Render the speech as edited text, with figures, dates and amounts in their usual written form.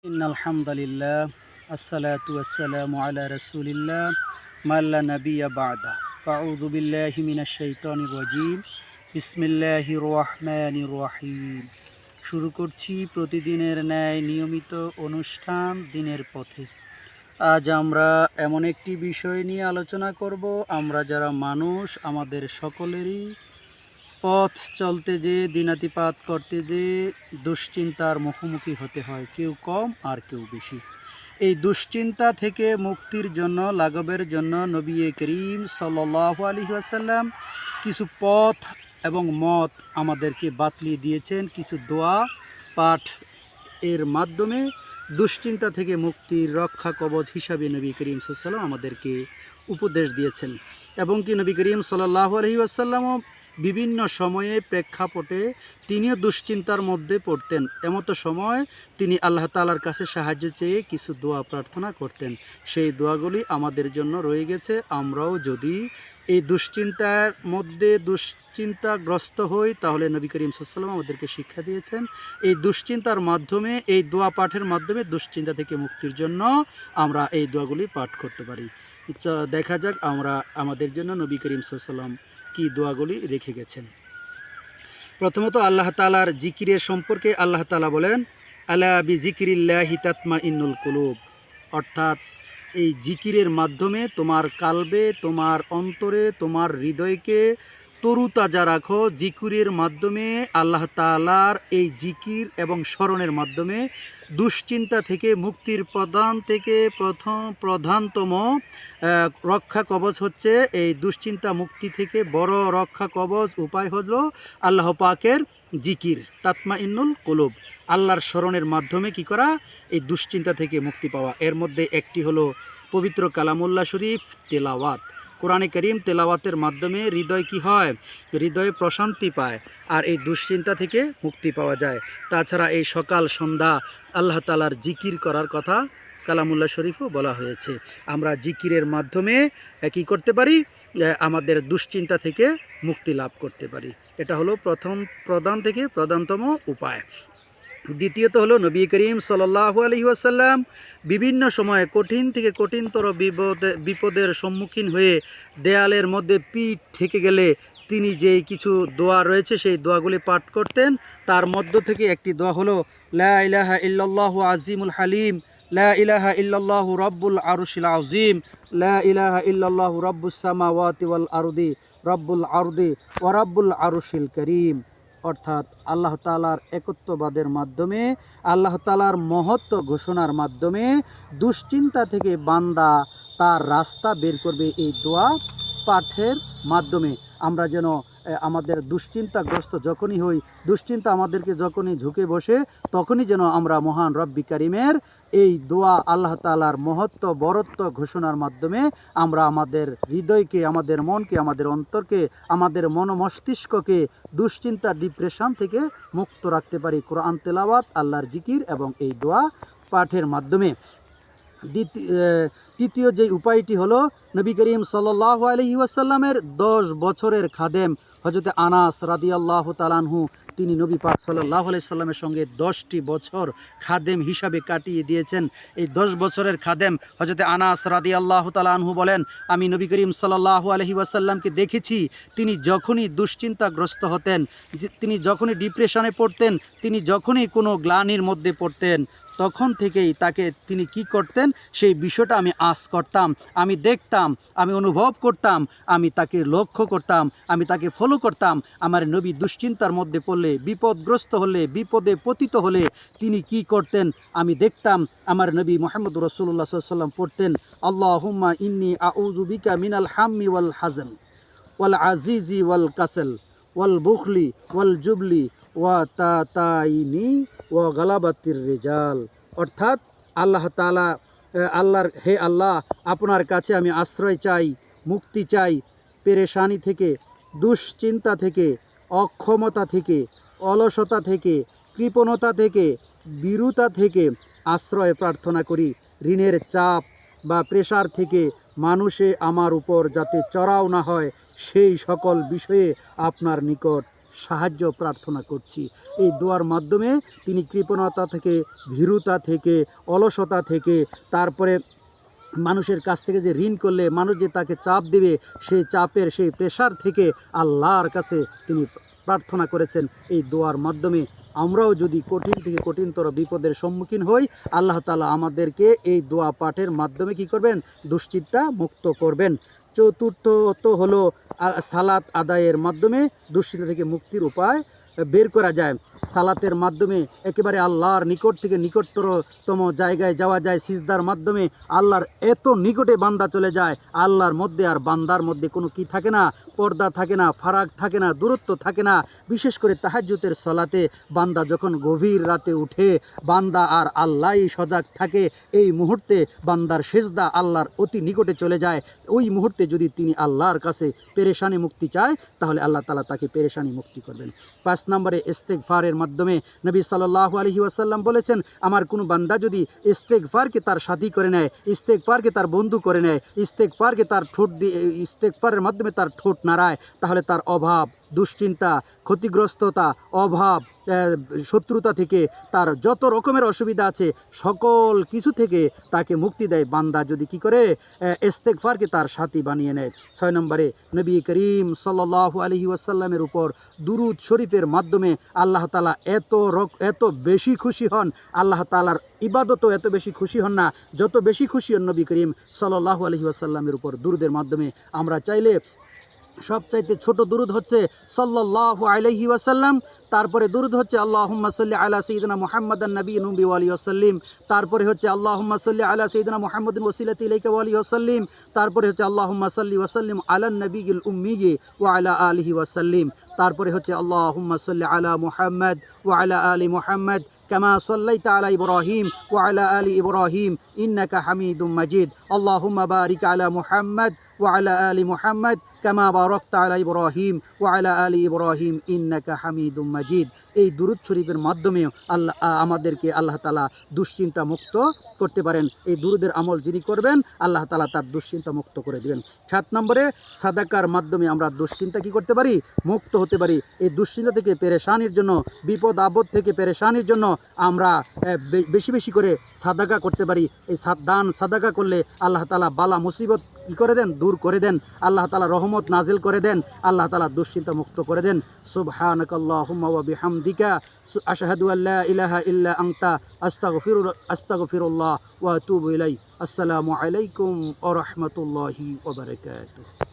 ইন্নাল হামদুলিল্লাহ আসসালাতু ওয়াসসালামু আলা রাসূলিল্লাহ মাল্লা নাবিয়্যা বা'দা ফাউযু বিল্লাহি মিনাশ শাইতানির রাজীম বিসমিল্লাহির রহমানির রহিম। শুরু করছি প্রতিদিনের ন্যায় নিয়মিত অনুষ্ঠান দিনের পথে। আজ আমরা এমন একটি বিষয় নিয়ে আলোচনা করব। আমরা যারা মানুষ, আমাদের সকলেরই পথ চলতে যেয়ে, দিনাতিপাত করতে যেয়ে দুশ্চিন্তার মুখোমুখি হতে হয়, কেউ কম আর কেউ বেশি। এই দুশ্চিন্তা থেকে মুক্তির জন্য, লাঘবের জন্য নবী করিম সাল্লাল্লাহু আলাইহি ওয়াসাল্লাম কিছু পথ এবং মত আমাদেরকে বাতলিয়ে দিয়েছেন। কিছু দোয়া পাঠ এর মাধ্যমে দুশ্চিন্তা থেকে মুক্তির রক্ষা কবচ হিসাবে নবী করিম সাল্লাল্লাহু আলাইহি ওয়াসাল্লাম আমাদেরকে উপদেশ দিয়েছেন। এবং কি নবী করিম সাল্লাল্লাহু আলাইহি ওয়াসাল্লামও বিভিন্ন সময়ে প্রেক্ষাপটে তিনিও দুশ্চিন্তার মধ্যে পড়তেন। এমতো সময় তিনি আল্লাহ তাআলার কাছে সাহায্য চেয়ে কিছু দোয়া প্রার্থনা করতেন। সেই দোয়াগুলি আমাদের জন্য রয়ে গেছে। আমরাও যদি এই দুশ্চিন্তার মধ্যে দুশ্চিন্তাগ্রস্ত হই, তাহলে নবী করিম সাল্লাল্লাহু আলাইহি ওয়াসাল্লাম আমাদেরকে শিক্ষা দিয়েছেন এই দুশ্চিন্তার মাধ্যমে, এই দোয়া পাঠের মাধ্যমে দুশ্চিন্তা থেকে মুক্তির জন্য আমরা এই দোয়াগুলি পাঠ করতে পারি। দেখা যাক আমরা আমাদের জন্য নবী করিম সাল্লাল্লাহু আলাইহি ওয়াসাল্লাম কি দোয়াগুলি রেখে গেছেন। প্রথমত আল্লাহ তাআলার জিকিরের সম্পর্কে আল্লাহ তাআলা বলেন, আলা বিজিকিরিল্লাহি তাতমাইন্নুল কুলুব, অর্থাৎ এই জিকিরের মাধ্যমে তোমার কালবে, তোমার অন্তরে, তোমার হৃদয়কে তরুতাজা রাখো। জিকিরের মাধ্যমে আল্লাহ তাআলার এই জিকির এবং স্মরণের মাধ্যমে দুশ্চিন্তা থেকে মুক্তির প্রধানতম রক্ষা কবচ হচ্ছে, এই দুশ্চিন্তা মুক্তি থেকে বড় রক্ষা কবচ উপায় হলো আল্লাহ পাকের জিকির, তাতমাইন্নুল কুলুব, আল্লাহর স্মরণের মাধ্যমে কি করা, এই দুশ্চিন্তা থেকে মুক্তি পাওয়া। এর মধ্যে একটি হলো পবিত্র কালামুল্লাহ শরীফ তেলাওয়াত। কোরআনে কারীম তেলাওয়াতের মাধ্যমে হৃদয় কি হয়, হৃদয়ে প্রশান্তি পায় আর এই দুশ্চিন্তা থেকে মুক্তি পাওয়া যায়। তাছাড়া এই সকাল সন্ধ্যা আল্লাহ তাআলার জিকির করার কথা কালামুল্লাহ শরীফও বলা হয়েছে। আমরা জিকিরের মাধ্যমে কি করতে পারি, আমাদের দুশ্চিন্তা থেকে মুক্তি লাভ করতে পারি। এটা হলো প্রধান থেকে প্রধানতম উপায়। দ্বিতীয়ত হলো নবী করিম সাল্লাল্লাহু আলাইহি ওয়াসাল্লাম বিভিন্ন সময়ে কঠিন থেকে কঠিনতর বিপদের সম্মুখীন হয়ে দেয়ালের মধ্যে পিঠ ঠেকে গেলে তিনি যেই কিছু দোয়া রয়েছে সেই দোয়াগুলি পাঠ করতেন। তার মধ্য থেকে একটি দোয়া হলো লা ইলাহা ইল্লাল্লাহু আজিমুল হালিম, লা ইলাহা ইল্লাল্লাহু রাব্বুল আরশিল আযীম, লা ইলাহা ইল্লাল্লাহু রাব্বুস সামাওয়াতি ওয়াল আরদি রাব্বুল আরদি ওয়া রাব্বুল আরশিল কারীম। অর্থাৎ আল্লাহ তাআলার একত্ববাদের মাধ্যমে, আল্লাহ তাআলার মহত্ব ঘোষণার মাধ্যমে দুশ্চিন্তা থেকে বান্দা তার রাস্তা বের করবে এই দোয়া পাঠের মাধ্যমে। আমরা যেন আমাদের দুশ্চিন্তাগ্রস্ত যখনই হই, দুশ্চিন্তা আমাদেরকে যখনই ঝুঁকে বসে, তখনই যেন আমরা মহান রব্বি কারিমের এই দোয়া, আল্লাহ তাআলার মহত্ব বরত্ব ঘোষণার মাধ্যমে আমরা আমাদের হৃদয়কে, আমাদের মনকে, আমাদের অন্তরকে, আমাদের মন মস্তিষ্ককে দুশ্চিন্তা, ডিপ্রেশন থেকে মুক্ত রাখতে পারি কোরআন তেলাওয়াত, আল্লাহর জিকির এবং এই দোয়া পাঠের মাধ্যমে। তৃতীয় যে উপায়টি হলো নবী করিম সাল্লাল্লাহু আলাইহি ওয়াসাল্লামের 10 বছরের খাদেম হযরত আনাস রাদিয়াল্লাহু তাআলা আনহু, তিনি নবী পাক সাল্লাল্লাহু আলাইহি সাল্লামের সঙ্গে 10টি বছর খাদেম হিসাবে কাটিয়ে দিয়েছেন। এই 10 বছরের খাদেম হযরত আনাস রাদিয়াল্লাহু তাআলা আনহু বলেন, আমি নবী করিম সাল্লাল্লাহু আলাইহি ওয়াসাল্লামকে দেখেছি, তিনি যখনই দুশ্চিন্তাগ্রস্ত হতেন, তিনি যখনই ডিপ্রেশনে পড়তেন, তিনি যখনই কোনো গ্লানির মধ্যে পড়তেন, তখন থেকেই তাকে তিনি কি করতেন সেই বিষয়টা আমি আঁচ করতাম, আমি দেখতাম, আমি অনুভব করতাম, আমি তাকে লক্ষ্য করতাম, আমি তাকে ফলো করতাম। আমার নবী দুশ্চিন্তার মধ্যে পড়লে, বিপদগ্রস্ত হলে, বিপদে পতিত হলে তিনি কি করতেন আমি দেখতাম। আমার নবী মুহাম্মদ রাসূলুল্লাহ সাল্লাল্লাহু আলাইহি ওয়াসাল্লাম পড়তেন, আল্লাহুম্মা ইন্নী আউযু বিকা মিনাল হাম্মি ওয়াল হাযান ওয়াল আজিজি ওয়াল কাসাল ওয়াল বুখলি ওয়াল জুবলি ওয়া তাতাইনি ওয়া গালাবাতির রিজাল। অর্থাৎ আল্লাহ তাআলা, হে আল্লাহ, আপনার কাছে আমি আশ্রয় চাই, মুক্তি চাই পেরেশানি থেকে, দুশ্চিন্তা থেকে, অক্ষমতা থেকে, অলসতা থেকে, কৃপণতা থেকে, বিরূতা থেকে আশ্রয় প্রার্থনা করি। ঋণের চাপ বা প্রেশার থেকে মানুষে আমার উপর যাতে চড়াও না হয়, সেই সকল বিষয়ে আপনার নিকট সাহায্য প্রার্থনা করছি। এই দোয়ার মাধ্যমে তিনি কৃপণতা থেকে, ভীরুতা থেকে, অলসতা থেকে, তারপরে মানুষের কাছ থেকে যে ঋণ করলে মানুষ যে তাকে চাপ দেবে, সেই চাপের, সেই প্রেশার থেকে আল্লাহর কাছে তিনি প্রার্থনা করেছেন। এই দোয়ার মাধ্যমে আমরাও যদি কঠিন থেকে কঠিনতর বিপদের সম্মুখীন হই, আল্লাহ তাআলা আমাদেরকে এই দোয়া পাঠের মাধ্যমে কি করবেন? দুশ্চিন্তা মুক্ত করবেন। চতুর্থত হলো সালাত আদায়ের মাধ্যমে দুশ্চিন্তা থেকে মুক্তির উপায় বের করা যায়। সালাতের মাধ্যমে একেবারে আল্লাহর নিকট থেকে নিকটতম জায়গায় যাওয়া যায়। সিজদার মাধ্যমে আল্লাহর এত নিকটে বান্দা চলে যায়, আল্লাহর মধ্যে আর বান্দার মধ্যে কোনো কি থাকে না, পর্দা থাকে না, ফারাক থাকে না, দূরত্ব থাকে না। বিশেষ করে তাহাজ্জুদের সলাতে বান্দা যখন গভীর রাতে উঠে, বান্দা আর আল্লাহই সজাগ থাকে, এই মুহূর্তে বান্দার সেজদা আল্লাহর অতি নিকটে চলে যায়। ওই মুহূর্তে যদি তিনি আল্লাহর কাছে পেরেশানি মুক্তি চায়, তাহলে আল্লাহ তাআলা তাকে পেরেশানি মুক্তি করবেন। 5 নম্বরে ইস্তেগফারের মাধ্যমে নবী সাল্লাল্লাহু আলাইহি ওয়াসাল্লাম বলেছেন, আমার কোনো বান্দা যদি ইস্তেগফারকে তার সাথী করে নেয়, ইস্তেগফারকে তার বন্ধু করে নেয়, ইস্তেগফারকে তার ঠোঁট দিয়ে, ইস্তেগফারের মাধ্যমে তার ঠোঁট নাড়ায়, তাহলে তার অভাব, দুশ্চিন্তা, ক্ষতিগ্রস্ততা, অভাব, শত্রুতা থেকে, তার যত রকমের অসুবিধা আছে সকল কিছু থেকে তাকে মুক্তি দেয় বান্দা যদি কি করে? ইস্তেগফারকে তার সাথী বানিয়ে নেয়। 6 নম্বরে নবী করিম সাল্লাল্লাহু আলাইহি ওয়াসাল্লামের উপর দুরূদ শরীফের মাধ্যমে আল্লাহ তাআলা এত বেশি খুশি হন, আল্লাহ তাআলার ইবাদতও এত বেশি খুশি হন না, যত বেশি খুশি হন নবী করিম সাল্লাল্লাহু আলাইহি ওয়াসাল্লামের উপর দুরূদের মাধ্যমে। আমরা চাইলে সবচাইতে ছোট দুরূদ হচ্ছে সাল্লাল্লাহু আলাইহি ওয়াসাল্লাম, তারপরে দুরূদ হচ্ছে আল্লাহুম্মা সাল্লি আলা সাইয়্যিদিনা মুহাম্মাদান নাবিয়্যিন নবী ওয়া আলিহি ওয়াসাল্লিম, তারপরে হচ্ছে আল্লাহুম্মা সাল্লি আলা সাইয়্যিদিনা মুহাম্মাদিন ওয়াসিলাতি ইলাইকা ওয়া আলিহি ওয়াসাল্লিম, তারপরে হচ্ছে আল্লাহুম্মা সাল্লি ওয়া সাল্লিম আলান নাবিয়্যিল উম্মিয়্যি ওয়া আলা আলিহি ওয়াসাল্লিম, তারপরে হচ্ছে আল্লাহুম্মা সাল্লি আলা মুহাম্মাদ ওয়া আলা আলি মুহাম্মাদ কামা সাল্লাইতা আলা ইব্রাহিম ওয়া আলা আলি ইব্রাহিম ইন্নাকা হামিদুম মাজিদ, আল্লাহুম্মা বারিক আলা মুহাম্মাদ ওয়া আলা আলি মুহাম্মাদ কামা বারাকতা আলা ইব্রাহিম ওয়া আলা আলি ইব্রাহিম ইন্নাকা হামিদুম মাজিদ। এই দুরূদ শরীফের মাধ্যমে আমাদেরকে আল্লাহ তাআলা দুশ্চিন্তা মুক্ত করতে পারেন। এই দুরূদের আমল যিনি করবেন, আল্লাহ তাআলা তার দুশ্চিন্তা মুক্ত করে দিবেন। 7 নম্বরে সাদাকার মাধ্যমে আমরা দুশ্চিন্তা কি করতে পারি? মুক্ত হতে পারি। এই দুশ্চিন্তা থেকে, পেরেশানির জন্য, বিপদ আপদ থেকে পেরেশানির জন্য আমরা বেশি বেশি করে সাদাকা করতে পারি। এই দান সাদাকা করলে আল্লাহ তাআলা বালা মুসিবত কি করে দেন? দূর করে দেন। আল্লাহ তাআলা রহমত নাজিল করে দেন। আল্লাহ তাআলা দুশ্চিন্তা মুক্ত করে দেন। সুবহানাকাল্লাহুম্মা ওয়া বিহামদিকা আশহাদু আল্লা ইলাহা ইল্লা আনতা আস্তাগফিরুল্লাহ ওয়া আতুবু ইলাইহি। আসসালামু আলাইকুম ওয়া রাহমাতুল্লাহি ওয়া বারাকাতুহু।